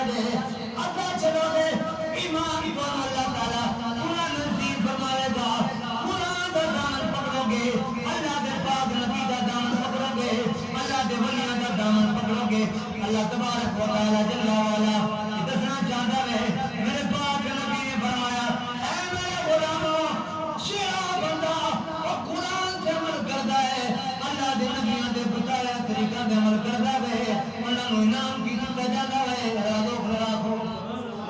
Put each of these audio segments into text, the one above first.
دے اتا چلو گے ایمان کو اللہ تعالیٰ پورا نصیب فرمائے گا قرآن کا دامن پکڑو گے اللہ دے پاک نبی کا دامن پکڑو گے اللہ دے ولیاں کا دامن پکڑو گے اللہ تبارک و تعالیٰ جل وعلا دسنا چاہتا ہے میرے پاک نبی نے فرمایا اے میرے غلاموں شیعہ بندہ وہ قرآن سے عمل کرتا ہے اللہ دے نبیوں دے بتایا طریقہ دے عمل کرتا ہے انہاں نوں انعام کی دتا جاتا ہے رازو خلاقو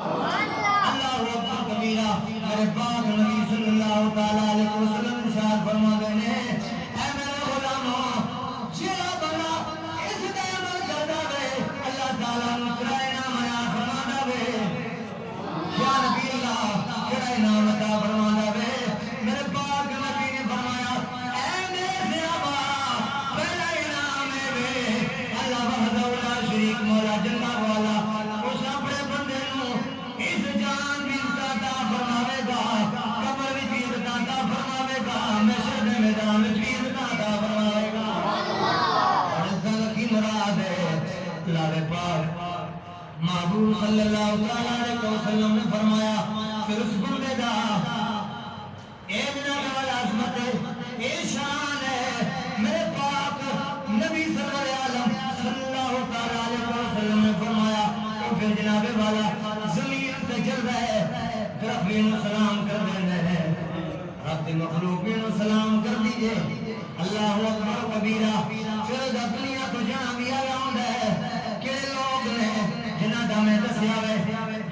اللہ اکبر کبیرہ میرے پاک نبی صلی اللہ تعالی علیہ وسلم ارشاد فرماتے ہیں اے میرے غلاموں شیعہ بندہ اس دے عمل کرتا ہے اللہ تعالیٰ نوں کرائے نام عطا فرماتا ہے یا نبی اللہ کرائے نام عطا فرماتا ہے میرے پاک نبی نے فرمایا اے میرے صحابہ پہلا انعام ہے اللہ وحدہ لا شریک مولا جل والا اس اپنے بندے نوں اس جان بھی عطا فرماوے گا قبر وچ بھی عطا فرماوے گا محشر دے میدان وچ بھی عطا فرماوے گا اور اس دا کی مراد ہے اللہ پاک محبوب صلی اللہ علیہ وسلم نے فرمایا پھر اس بندے دا اے جناب والا عظمت ہے اے شان ہے میرے پاک نبی سرور عالم صلی اللہ علیہ وسلم نے فرمایا پھر جناب والا زمین تے چل رہا ہے درختوں سلام کر دینا ہے رب مخلوقوں سلام کر دیجئے اللہ اکبر کبیرہ پھر دنیا تو جہاں بھی آیا ہوندا ہے کہ لوگ نے جنہاں دا میں دسیا ہے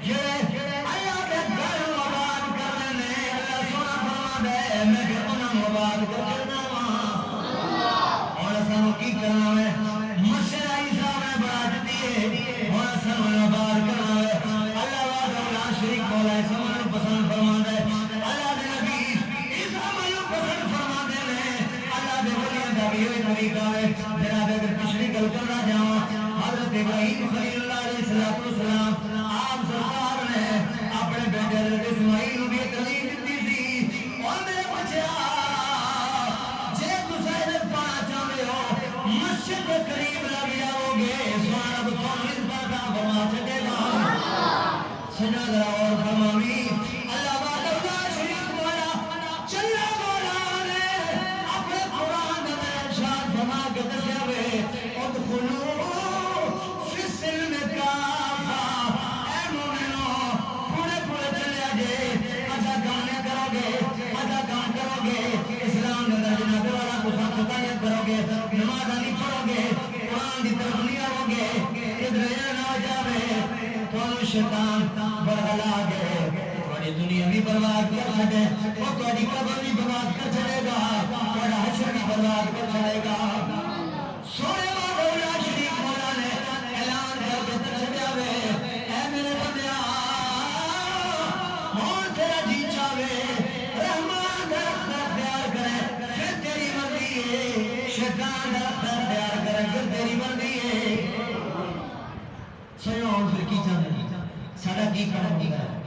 جڑے اللہ دے گھر آباد کرنے نے اللہ سونا فرماتا ہے میں پھر انہاں نوں آباد کر دینا وا اور سانو کی کرنا ہے مسجد عیسیٰ نے بنا دتی ہے اور سانو آباد کرنا ہے اللہ وحدہ لا شریک مولا اس عمل نوں پسند فرماتا ہے اللہ دے نبی اس عمل نوں پسند فرماتے ہیں اللہ دے ولیاں دا بھی وہی طریقہ ہے جناب اگر پچھلی گل کرنا جاواں حضرت ابراہیم خلیل اللہ علیہ السلام آپ سرکار نے اپنے بیٹے حضرت اسماعیل نوں بھی تعلیم دتی سی اور میرے بچیا جے تساں عزت پانا چاہتے ہو مسجد کے قریب لگ جاؤ گے سبحان رب تھانوں عزت عطا فرما چھڈے گا سجا ذرا اور فرماوی اللہ وحدہ لا شریک مولا جل مولا نے اپنے قرآن میں ارشاد فرما کے دسیا وے ادخلوا فی السلم کافہ اے مومنو پورے پورے چلے جے اچھا کام نہیں کرو گے اچھا کام کرو گے اسلام کے اندر جناب والا کو ساتھ کرو گے نماز نہیں پڑھو گے قرآن کی طرف نہیں آؤ گے ادھر یہ نہ جاوے تو شیطان برگلا گے تھوڑی دنیا بھی برباد کر چھڑے اور تھوڑی قبر بھی برباد کر چھڑے گا تھوڑا حشر بھی برباد کر چھڑے گا سونے وحدہ لا شریک مولا نے اعلان کر کے چھڑیا وے اے میرے بندیا ہون تیرا جی چاہے رحمان کا رخ اختیار کرے پھر تیری مرضی ہے شیطان کا رخ اختیار کرے پھر تیری مرضی ہے سیوں پھر کی چاہتے ساڑا کی کرنا